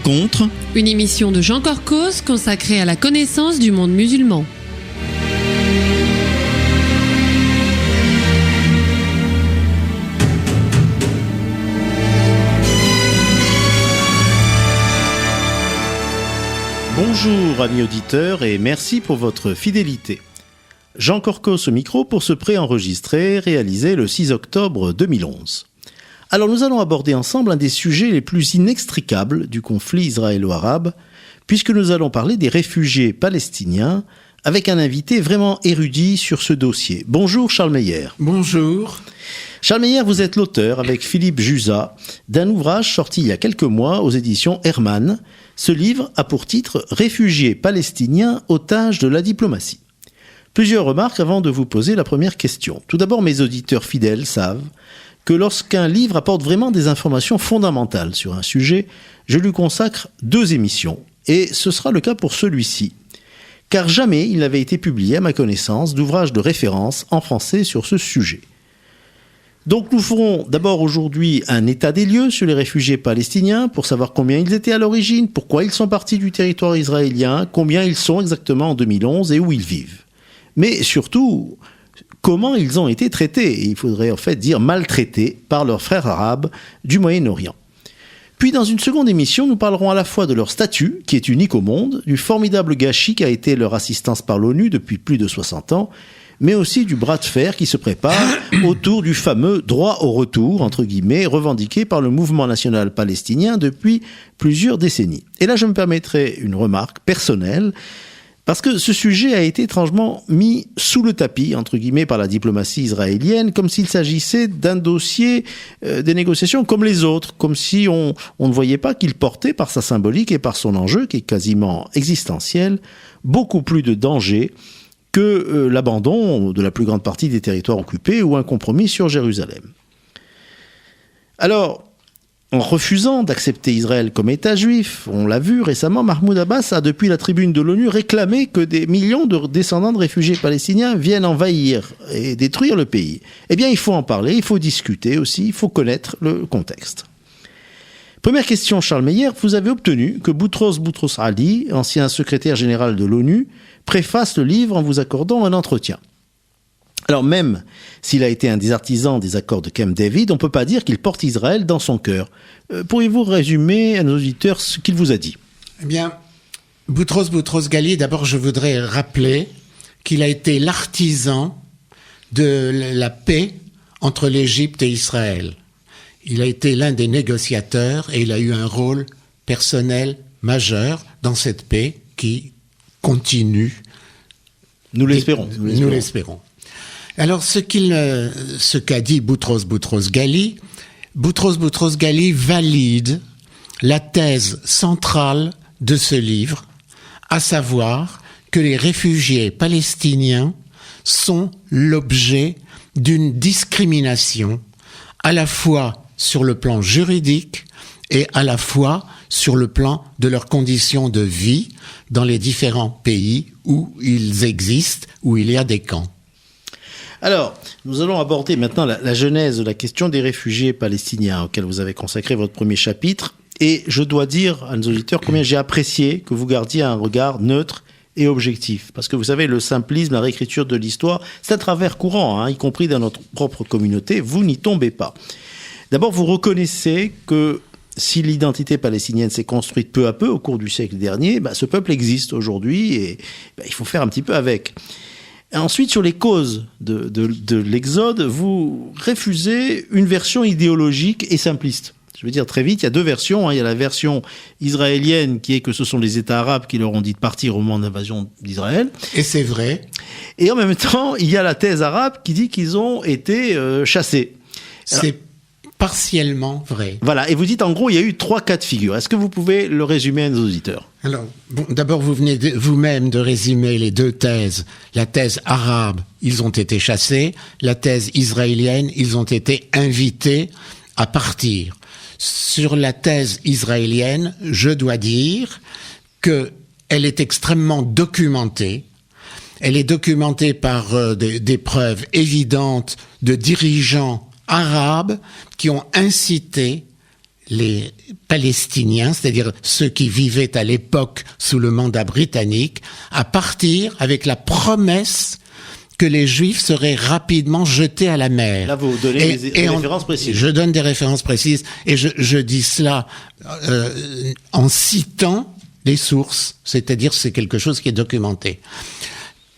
rencontre, une émission de Jean Corcos consacrée à la connaissance du monde musulman. Bonjour amis auditeurs et merci pour votre fidélité. Jean Corcos au micro pour ce préenregistré réalisé le 6 octobre 2011. Alors nous allons aborder ensemble un des sujets les plus inextricables du conflit israélo-arabe, puisque nous allons parler des réfugiés palestiniens avec un invité vraiment érudit sur ce dossier. Bonjour Charles Meyer. Bonjour. Charles Meyer, vous êtes l'auteur, avec Philippe Jusa, d'un ouvrage sorti il y a quelques mois aux éditions Hermann. Ce livre a pour titre « Réfugiés palestiniens, otages de la diplomatie ». Plusieurs remarques avant de vous poser la première question. Tout d'abord, mes auditeurs fidèles savent que lorsqu'un livre apporte vraiment des informations fondamentales sur un sujet, je lui consacre 2 émissions, et ce sera le cas pour celui-ci. Car jamais il n'avait été publié, à ma connaissance, d'ouvrage de référence en français sur ce sujet. Donc nous ferons d'abord aujourd'hui un état des lieux sur les réfugiés palestiniens pour savoir combien ils étaient à l'origine, pourquoi ils sont partis du territoire israélien, combien ils sont exactement en 2011 et où ils vivent. Mais surtout, comment ils ont été traités, et il faudrait en fait dire maltraités par leurs frères arabes du Moyen-Orient. Puis dans une seconde émission, nous parlerons à la fois de leur statut, qui est unique au monde, du formidable gâchis qu'a été leur assistance par l'ONU depuis plus de 60 ans, mais aussi du bras de fer qui se prépare autour du fameux droit au retour, entre guillemets, revendiqué par le mouvement national palestinien depuis plusieurs décennies. Et là, je me permettrai une remarque personnelle, parce que ce sujet a été étrangement mis sous le tapis, entre guillemets, par la diplomatie israélienne, comme s'il s'agissait d'un dossier des négociations comme les autres, comme si on ne voyait pas qu'il portait, par sa symbolique et par son enjeu, qui est quasiment existentiel, beaucoup plus de danger que l'abandon de la plus grande partie des territoires occupés ou un compromis sur Jérusalem. Alors, en refusant d'accepter Israël comme État juif, on l'a vu récemment, Mahmoud Abbas a depuis la tribune de l'ONU réclamé que des millions de descendants de réfugiés palestiniens viennent envahir et détruire le pays. Eh bien, il faut en parler, il faut discuter aussi, il faut connaître le contexte. Première question, Charles Meyer, vous avez obtenu que Boutros Boutros-Ghali, ancien secrétaire général de l'ONU, préface le livre en vous accordant un entretien. Alors même s'il a été un des artisans des accords de Camp David, on ne peut pas dire qu'il porte Israël dans son cœur. Pourriez-vous résumer à nos auditeurs ce qu'il vous a dit ? Eh bien, Boutros Boutros-Ghali, d'abord je voudrais rappeler qu'il a été l'artisan de la paix entre l'Égypte et Israël. Il a été l'un des négociateurs et il a eu un rôle personnel majeur dans cette paix qui continue. Nous l'espérons. Nous l'espérons. Alors, ce qu'a dit Boutros Boutros-Ghali valide la thèse centrale de ce livre, à savoir que les réfugiés palestiniens sont l'objet d'une discrimination à la fois sur le plan juridique et à la fois sur le plan de leurs conditions de vie dans les différents pays où ils existent, où il y a des camps. Alors, nous allons aborder maintenant la genèse de la question des réfugiés palestiniens auxquels vous avez consacré votre premier chapitre. Et je dois dire à nos auditeurs combien j'ai apprécié que vous gardiez un regard neutre et objectif. Parce que vous savez, le simplisme, la réécriture de l'histoire, c'est un travers courant, y compris dans notre propre communauté. Vous n'y tombez pas. D'abord, vous reconnaissez que si l'identité palestinienne s'est construite peu à peu au cours du siècle dernier, ce peuple existe aujourd'hui et il faut faire un petit peu avec. Ensuite, sur les causes de l'exode, vous refusez une version idéologique et simpliste. Je veux dire très vite, il y a 2 versions. Il y a la version israélienne qui est que ce sont les États arabes qui leur ont dit de partir au moment de l'invasion d'Israël. Et c'est vrai. Et en même temps, il y a la thèse arabe qui dit qu'ils ont été chassés. C'est partiellement vrai. Voilà, et vous dites en gros, il y a eu 3 cas de figure. Est-ce que vous pouvez le résumer à nos auditeurs ? Alors, d'abord, vous venez vous-même de résumer les 2 thèses. La thèse arabe, ils ont été chassés. La thèse israélienne, ils ont été invités à partir. Sur la thèse israélienne, je dois dire qu'elle est extrêmement documentée. Elle est documentée par des preuves évidentes de dirigeants arabes qui ont incité les Palestiniens, c'est-à-dire ceux qui vivaient à l'époque sous le mandat britannique, à partir avec la promesse que les Juifs seraient rapidement jetés à la mer. Là, vous donnez des références précises. Je donne des références précises et je dis cela en citant les sources, c'est-à-dire c'est quelque chose qui est documenté.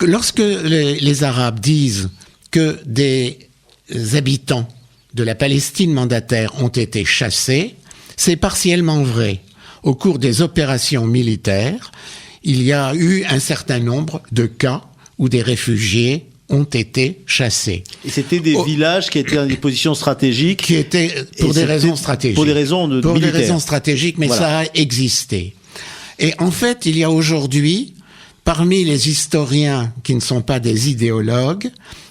Lorsque les Arabes disent que des habitants de la Palestine mandataire ont été chassés, c'est partiellement vrai. Au cours des opérations militaires, il y a eu un certain nombre de cas où des réfugiés ont été chassés. Et c'était des villages qui étaient dans des positions stratégiques. Qui étaient pour des raisons stratégiques. Pour des raisons militaires. Pour des raisons stratégiques, mais voilà. Ça a existé. Et en fait, il y a aujourd'hui, parmi les historiens qui ne sont pas des idéologues,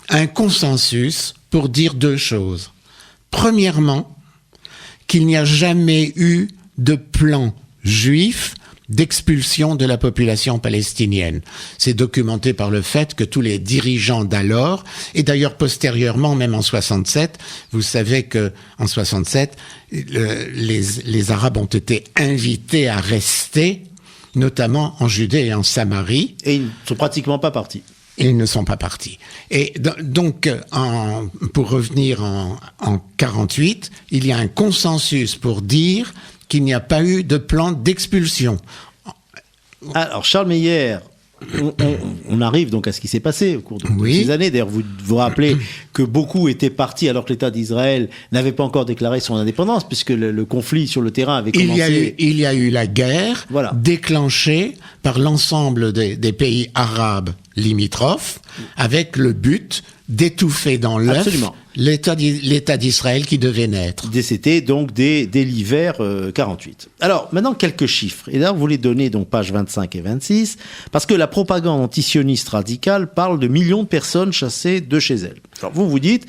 un consensus pour dire deux choses. Premièrement, qu'il n'y a jamais eu de plan juif d'expulsion de la population palestinienne. C'est documenté par le fait que tous les dirigeants d'alors, et d'ailleurs postérieurement, même en 67, vous savez que en 67, les Arabes ont été invités à rester, notamment en Judée et en Samarie. Et ils ne sont pratiquement pas partis. Ils ne sont pas partis. Et donc, pour revenir en 48, il y a un consensus pour dire qu'il n'y a pas eu de plan d'expulsion. Alors, Charles Meyer, on arrive donc à ce qui s'est passé au cours de ces années. D'ailleurs, vous vous rappelez que beaucoup étaient partis alors que l'État d'Israël n'avait pas encore déclaré son indépendance, puisque le conflit sur le terrain avait commencé. Il y a eu la guerre déclenchée par l'ensemble des pays arabes limitrophes, avec le but d'étouffer dans l'œuf l'État d'Israël qui devait naître. C'était donc dès l'hiver 48. Alors, maintenant, quelques chiffres. Et là, vous les donnez, donc, pages 25 et 26, parce que la propagande antisioniste radicale parle de millions de personnes chassées de chez elles. Alors, vous dites,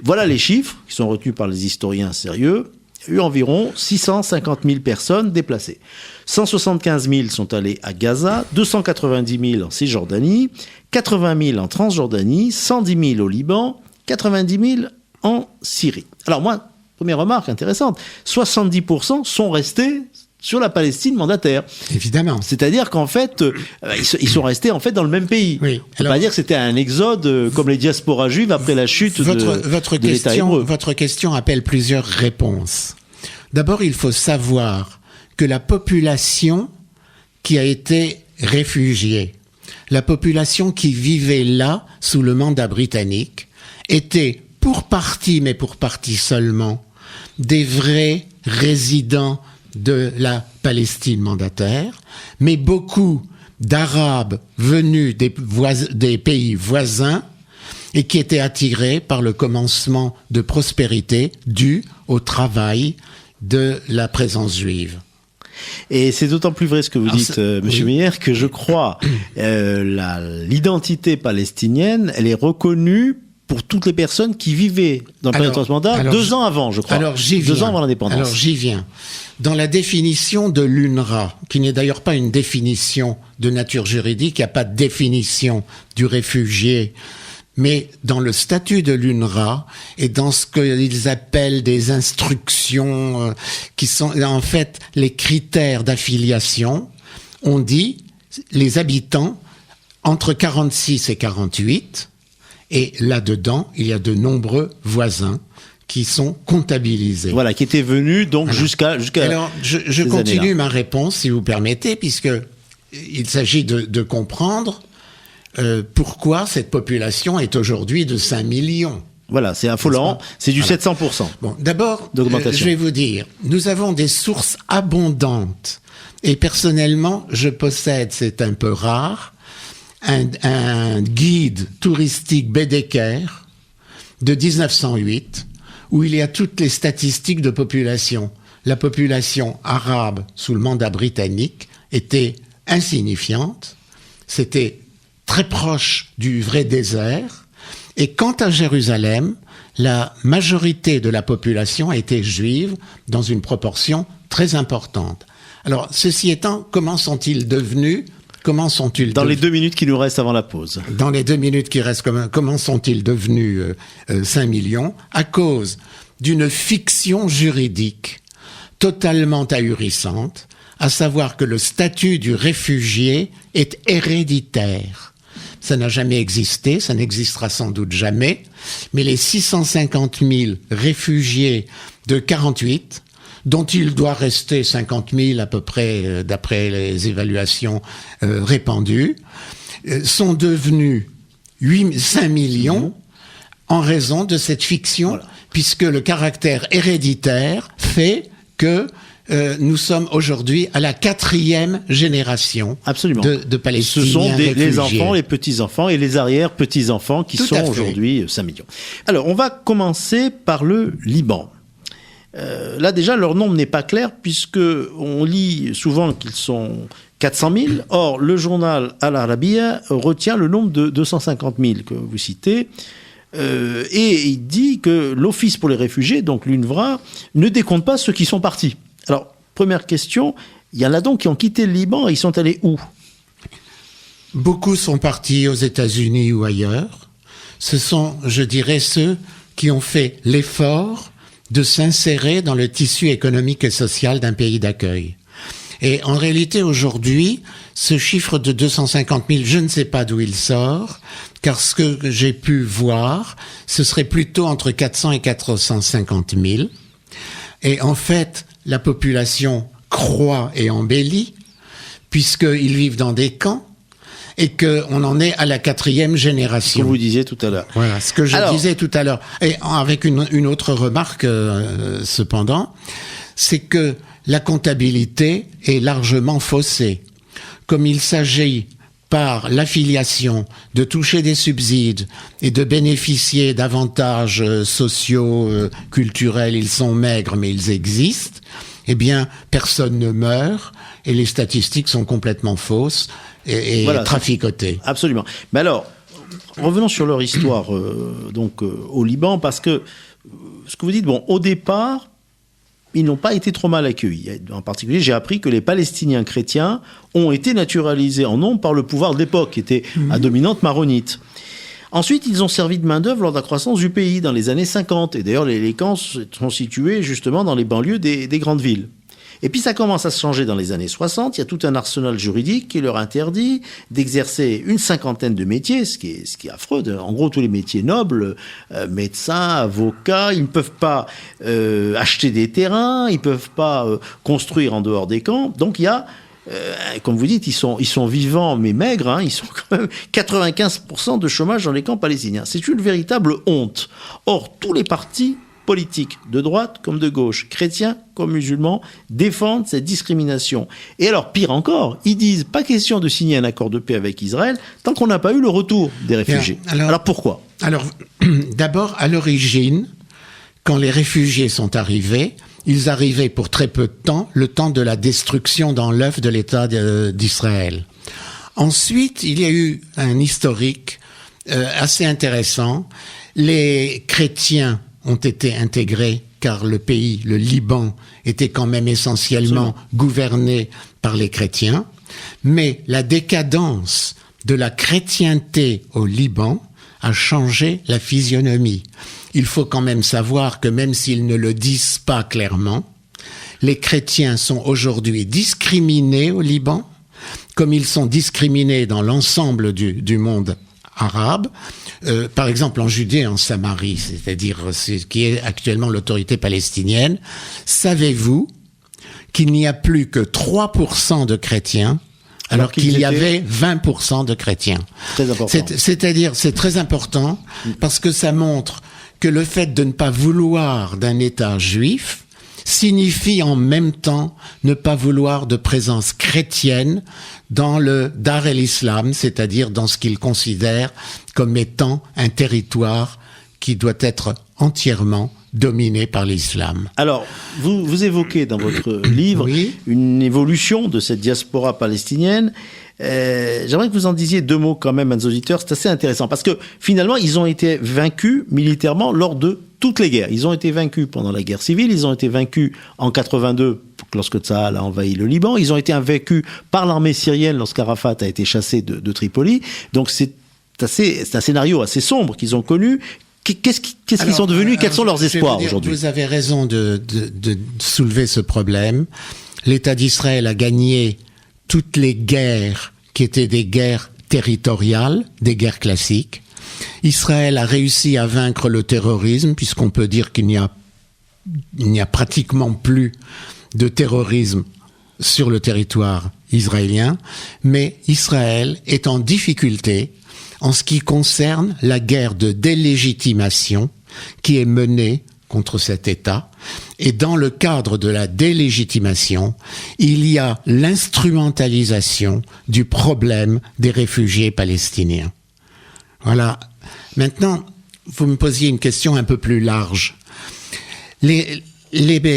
voilà les chiffres qui sont retenus par les historiens sérieux. Il y a eu environ 650 000 personnes déplacées. 175 000 sont allées à Gaza, 290 000 en Cisjordanie, 80 000 en Transjordanie, 110 000 au Liban, 90 000 en Syrie. Alors moi, première remarque intéressante, 70% sont restés sur la Palestine mandataire. Évidemment. C'est-à-dire qu'en fait, ils sont restés en fait dans le même pays. Oui. On ne peut pas dire que c'était un exode comme les diasporas juives après la chute de l'État hébreu. Votre question appelle plusieurs réponses. D'abord, il faut savoir que la population qui a été réfugiée, la population qui vivait là sous le mandat britannique, était pour partie, mais pour partie seulement, des vrais résidents de la Palestine mandataire, mais beaucoup d'Arabes venus des pays voisins et qui étaient attirés par le commencement de prospérité dû au travail de la présence juive. Et c'est d'autant plus vrai ce que vous dites, Monsieur Meyer, que je crois l'identité palestinienne, elle est reconnue pour toutes les personnes qui vivaient dans le Palestine mandat 2 ans avant, je crois. 2 ans avant l'indépendance. Alors j'y viens. Dans la définition de l'UNRWA, qui n'est d'ailleurs pas une définition de nature juridique, il n'y a pas de définition du réfugié, mais dans le statut de l'UNRWA et dans ce qu'ils appellent des instructions qui sont en fait les critères d'affiliation, on dit les habitants entre 46 et 48, et là-dedans, il y a de nombreux voisins qui sont comptabilisés. Voilà, qui étaient venus donc jusqu'à Alors, je continue ma réponse, si vous permettez, puisque il s'agit de comprendre pourquoi cette population est aujourd'hui de 5 millions. Voilà, c'est affolant, c'est du 700%. Bon, d'abord, je vais vous dire, nous avons des sources abondantes, et personnellement, je possède, c'est un peu rare, un guide touristique Baedeker de 1908, où il y a toutes les statistiques de population. La population arabe sous le mandat britannique était insignifiante, c'était très proche du vrai désert, et quant à Jérusalem, la majorité de la population était juive dans une proportion très importante. Alors, ceci étant, comment sont-ils devenus Dans les 2 minutes qui nous restent avant la pause. Dans les 2 minutes qui restent, comment sont-ils devenus 5 millions ? À cause d'une fiction juridique totalement ahurissante, à savoir que le statut du réfugié est héréditaire. Ça n'a jamais existé, ça n'existera sans doute jamais, mais les 650 000 réfugiés de 48, dont il doit rester 50 000 à peu près, d'après les évaluations répandues, sont devenus 5 millions en raison de cette fiction, voilà. Puisque le caractère héréditaire fait que nous sommes aujourd'hui à la 4e génération de Palestiniens. Ce sont réfugiés. Les enfants, les petits-enfants et les arrière-petits-enfants qui sont aujourd'hui 5 millions. Alors, on va commencer par le Liban. Là, déjà, leur nombre n'est pas clair puisque on lit souvent qu'ils sont 400 000. Or, le journal Al Arabiya retient le nombre de 250 000 que vous citez. Et il dit que l'Office pour les réfugiés, donc l'UNRWA, ne décompte pas ceux qui sont partis. Alors, première question, il y en a donc qui ont quitté le Liban et ils sont allés où ? Beaucoup sont partis aux États-Unis ou ailleurs. Ce sont, je dirais, ceux qui ont fait l'effort de s'insérer dans le tissu économique et social d'un pays d'accueil. Et en réalité, aujourd'hui, ce chiffre de 250 000, je ne sais pas d'où il sort, car ce que j'ai pu voir, ce serait plutôt entre 400 et 450 000. Et en fait, la population croît et embellit, puisqu'ils vivent dans des camps, et qu'on en est à la 4e génération. Ce que vous disiez tout à l'heure. Voilà, ce que je disais tout à l'heure. Et avec une autre remarque, cependant, c'est que la comptabilité est largement faussée. Comme il s'agit par l'affiliation de toucher des subsides et de bénéficier d'avantages sociaux, culturels, ils sont maigres mais ils existent, eh bien personne ne meurt et les statistiques sont complètement fausses et voilà, traficotées. Absolument. Mais alors, revenons sur leur histoire au Liban, parce que ce que vous dites, bon, au départ, ils n'ont pas été trop mal accueillis. En particulier, j'ai appris que les Palestiniens chrétiens ont été naturalisés en nombre par le pouvoir de l'époque, qui était à dominante maronite. Ensuite, ils ont servi de main-d'œuvre lors de la croissance du pays, dans les années 50. Et d'ailleurs, les camps sont situés justement dans les banlieues des grandes villes. Et puis ça commence à se changer dans les années 60. Il y a tout un arsenal juridique qui leur interdit d'exercer une 50aine de métiers, ce qui est affreux. En gros, tous les métiers nobles, médecins, avocats, ils ne peuvent pas acheter des terrains, ils ne peuvent pas construire en dehors des camps. Donc il y a, comme vous dites, ils sont vivants mais maigres, hein, ils sont quand même 95% de chômage dans les camps palestiniens. C'est une véritable honte. Or, tous les partis politiques, de droite comme de gauche, chrétiens comme musulmans, défendent cette discrimination. Et alors, pire encore, ils disent pas question de signer un accord de paix avec Israël tant qu'on n'a pas eu le retour des réfugiés. Bien, alors pourquoi ? Alors, d'abord, à l'origine, quand les réfugiés sont arrivés, ils arrivaient pour très peu de temps, le temps de la destruction dans l'œuf de l'État d'Israël. Ensuite, il y a eu un historique assez intéressant. Les chrétiens ont été intégrés car le pays, le Liban, était quand même essentiellement gouverné par les chrétiens. Mais la décadence de la chrétienté au Liban a changé la physionomie. Il faut quand même savoir que même s'ils ne le disent pas clairement, les chrétiens sont aujourd'hui discriminés au Liban, comme ils sont discriminés dans l'ensemble du monde arabe, par exemple en Judée, en Samarie, c'est-à-dire ce qui est actuellement l'autorité palestinienne. Savez-vous qu'il n'y a plus que 3% de chrétiens alors qu'il y avait 20% de chrétiens. Très important. C'est-à-dire, c'est très important parce que ça montre que le fait de ne pas vouloir d'un État juif signifie en même temps ne pas vouloir de présence chrétienne dans le Dar el-Islam, c'est-à-dire dans ce qu'ils considèrent comme étant un territoire qui doit être entièrement dominé par l'islam. Alors, vous évoquez dans votre livre une évolution de cette diaspora palestinienne. J'aimerais que vous en disiez deux mots quand même à nos auditeurs. C'est assez intéressant parce que finalement, ils ont été vaincus militairement lors de toutes les guerres. Ils ont été vaincus pendant la guerre civile, ils ont été vaincus en 82 lorsque Tsahal a envahi le Liban, ils ont été vaincus par l'armée syrienne lorsqu'Arafat a été chassé de Tripoli. Donc c'est un scénario assez sombre qu'ils ont connu, Qu'est-ce qu'ils sont devenus? Quels sont leurs espoirs aujourd'hui? Vous avez raison de soulever ce problème. L'État d'Israël a gagné toutes les guerres qui étaient des guerres territoriales, des guerres classiques. Israël a réussi à vaincre le terrorisme, puisqu'on peut dire qu'il n'y a pratiquement plus de terrorisme sur le territoire israélien, mais Israël est en difficulté en ce qui concerne la guerre de délégitimation qui est menée contre cet État. Et dans le cadre de la délégitimation, il y a l'instrumentalisation du problème des réfugiés palestiniens. Voilà. Maintenant, vous me posiez une question un peu plus large. Les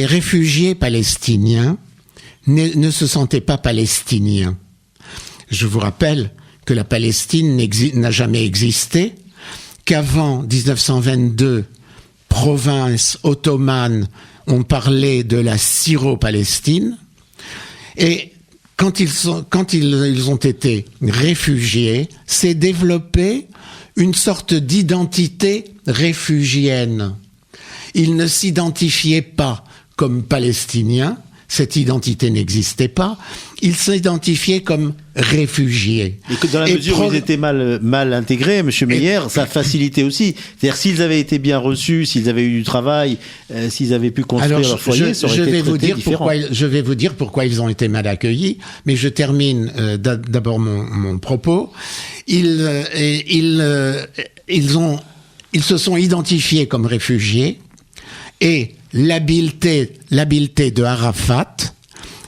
réfugiés palestiniens ne se sentaient pas palestiniens. Je vous rappelle que la Palestine n'a jamais existé, qu'avant 1922, province ottomane, on parlait de la Syro-Palestine, et quand ils ont été réfugiés, s'est développée une sorte d'identité réfugienne. Ils ne s'identifiaient pas comme Palestiniens, cette identité n'existait pas, ils s'identifiaient comme réfugiés. Et que dans la mesure où ils étaient mal intégrés, M. Meyer, ça facilitait aussi. C'est-à-dire s'ils avaient été bien reçus, s'ils avaient eu du travail, s'ils avaient pu construire leur foyer, ça aurait été traité différent. Je vais vous dire pourquoi ils ont été mal accueillis, mais je termine d'abord mon propos. Ils se sont identifiés comme réfugiés et l'habileté de Arafat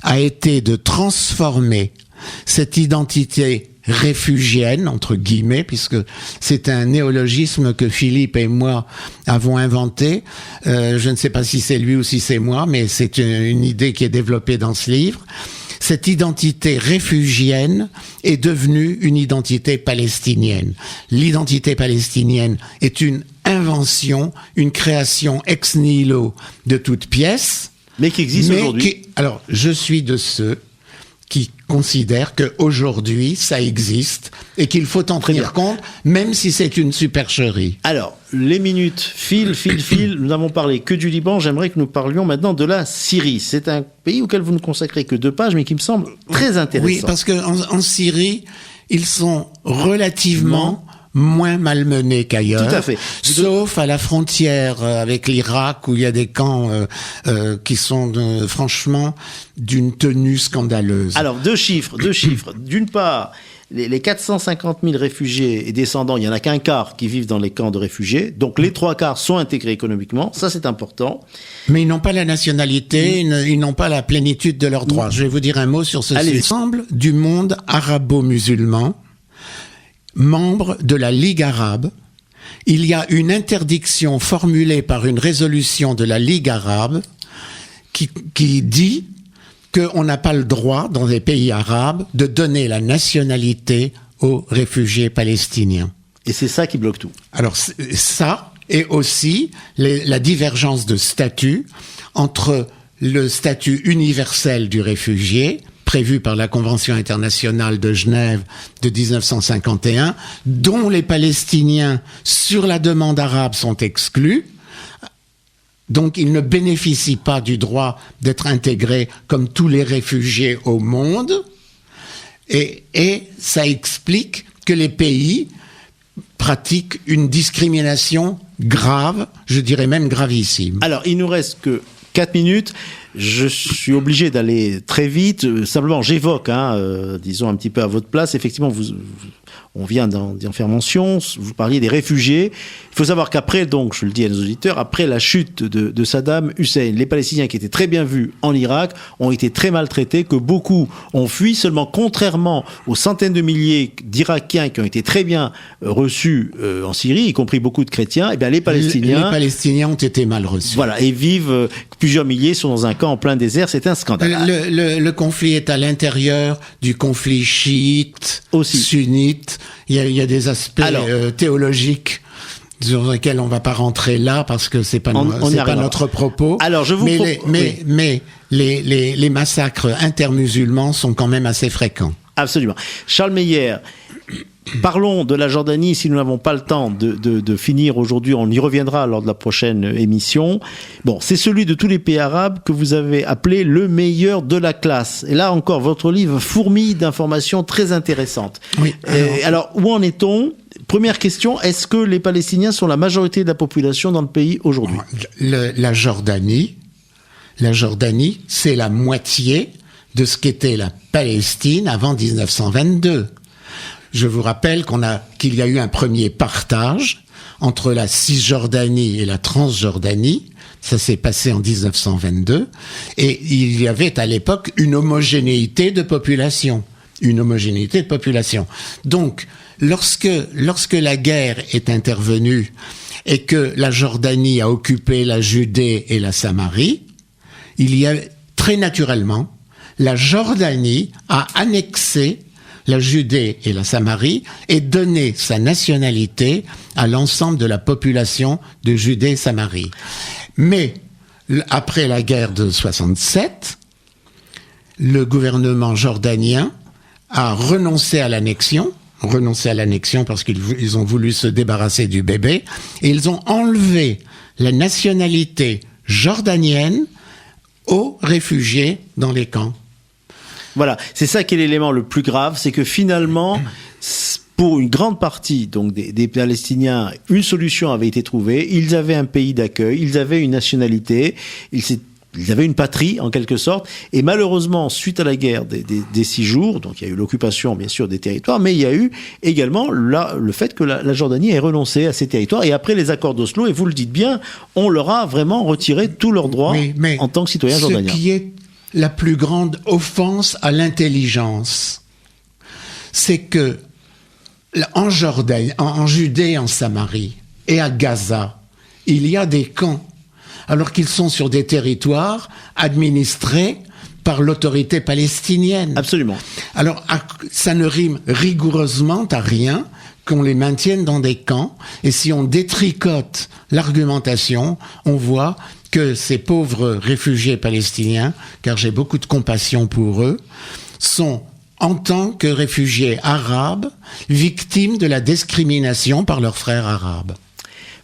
a été de transformer cette identité réfugienne, entre guillemets, puisque c'est un néologisme que Philippe et moi avons inventé. Je ne sais pas si c'est lui ou si c'est moi, mais c'est une idée qui est développée dans ce livre. Cette identité réfugienne est devenue une identité palestinienne. L'identité palestinienne est une invention, une création ex nihilo de toutes pièces. Mais qui existe aujourd'hui. Alors, je suis de ceux qui considèrent qu'aujourd'hui, ça existe et qu'il faut en tenir compte, même si c'est une supercherie. Alors, les minutes filent. Nous n'avons parlé que du Liban. J'aimerais que nous parlions maintenant de la Syrie. C'est un pays auquel vous ne consacrez que 2 pages, mais qui me semble très intéressant. Oui, parce qu'en Syrie, ils sont relativement moins malmenés qu'ailleurs. Tout à fait. Sauf à la frontière avec l'Irak, où il y a des camps qui sont franchement d'une tenue scandaleuse. Alors, deux chiffres. D'une part, les 450 000 réfugiés et descendants, il n'y en a qu'un quart qui vivent dans les camps de réfugiés. Donc, les 3 quarts sont intégrés économiquement. Ça, c'est important. Mais ils n'ont pas la nationalité, ils n'ont pas la plénitude de leurs droits. Je vais vous dire un mot sur ceci. L'ensemble du monde arabo-musulman, membre de la Ligue arabe, il y a une interdiction formulée par une résolution de la Ligue arabe qui dit qu'on n'a pas le droit, dans les pays arabes, de donner la nationalité aux réfugiés palestiniens. Et c'est ça qui bloque tout. Alors ça, et aussi la divergence de statut entre le statut universel du réfugié, prévu par la Convention internationale de Genève de 1951, dont les Palestiniens, sur la demande arabe, sont exclus. Donc, ils ne bénéficient pas du droit d'être intégrés comme tous les réfugiés au monde. Et ça explique que les pays pratiquent une discrimination grave, je dirais même gravissime. Alors, il nous reste que 4 minutes. Je suis obligé d'aller très vite. Simplement, j'évoque, disons un petit peu à votre place. Effectivement, on vient d'en faire mention. Vous parliez des réfugiés. Il faut savoir qu'après, donc, je le dis à nos auditeurs, après la chute de Saddam Hussein, les Palestiniens qui étaient très bien vus en Irak ont été très maltraités, que beaucoup ont fui. Seulement, contrairement aux centaines de milliers d'Irakiens qui ont été très bien reçus en Syrie, y compris beaucoup de chrétiens, eh bien, les Palestiniens ont été mal reçus. Voilà, et vivent, plusieurs milliers sont dans un camp en plein désert, c'est un scandale. Le conflit est à l'intérieur du conflit chiite, aussi sunnite. Il y a des aspects théologiques sur lesquels on ne va pas rentrer là parce que c'est pas notre propos. Alors je vous mais les massacres intermusulmans sont quand même assez fréquents. Absolument. Charles Meyer, Parlons de la Jordanie, si nous n'avons pas le temps de finir aujourd'hui, on y reviendra lors de la prochaine émission. Bon, c'est celui de tous les pays arabes que vous avez appelé le meilleur de la classe. Et là encore, votre livre fourmille d'informations très intéressantes. Oui. Alors, où en est-on ? Première question, est-ce que les Palestiniens sont la majorité de la population dans le pays aujourd'hui ? La Jordanie, c'est la moitié de ce qu'était la Palestine avant 1922. Je vous rappelle qu'il y a eu un premier partage entre la Cisjordanie et la Transjordanie. Ça s'est passé en 1922. Et il y avait à l'époque une homogénéité de population. Donc, lorsque la guerre est intervenue et que la Jordanie a occupé la Judée et la Samarie, il y a très naturellement, la Jordanie a annexé la Judée et la Samarie et donné sa nationalité à l'ensemble de la population de Judée et Samarie. Mais après la guerre de 67, le gouvernement jordanien a renoncé à l'annexion parce qu'ils ont voulu se débarrasser du bébé, et ils ont enlevé la nationalité jordanienne aux réfugiés dans les camps. Voilà, c'est ça qui est l'élément le plus grave, c'est que finalement, pour une grande partie donc des Palestiniens, une solution avait été trouvée. Ils avaient un pays d'accueil, ils avaient une nationalité, ils avaient une patrie en quelque sorte. Et malheureusement, suite à la guerre des 6 jours, donc il y a eu l'occupation bien sûr des territoires, mais il y a eu également le fait que la Jordanie ait renoncé à ces territoires. Et après les accords d'Oslo, et vous le dites bien, on leur a vraiment retiré tous leurs droits en tant que citoyens jordaniens. Ce qui est la plus grande offense à l'intelligence, c'est que en Jordanie, en Judée, en Samarie et à Gaza, il y a des camps, alors qu'ils sont sur des territoires administrés par l'autorité palestinienne. Absolument. Alors, ça ne rime rigoureusement à rien qu'on les maintienne dans des camps, et si on détricote l'argumentation, on voit que ces pauvres réfugiés palestiniens, car j'ai beaucoup de compassion pour eux, sont, en tant que réfugiés arabes, victimes de la discrimination par leurs frères arabes.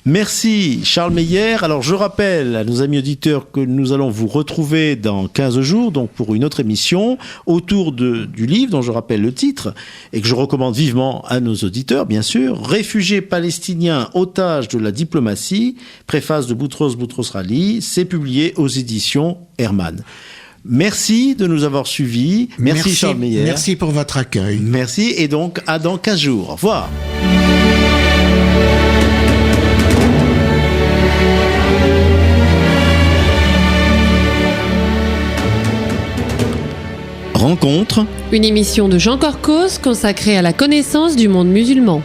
Merci Charles Meyer. Alors je rappelle à nos amis auditeurs que nous allons vous retrouver dans 15 jours, donc pour une autre émission, autour du livre dont je rappelle le titre, et que je recommande vivement à nos auditeurs, bien sûr, Réfugiés palestiniens, otages de la diplomatie, préface de Boutros Boutros-Ghali, c'est publié aux éditions Hermann. Merci de nous avoir suivis. Merci Charles Meyer. Merci pour votre accueil. Merci, et donc à dans 15 jours. Au revoir. Rencontre. Une émission de Jean Corcos consacrée à la connaissance du monde musulman.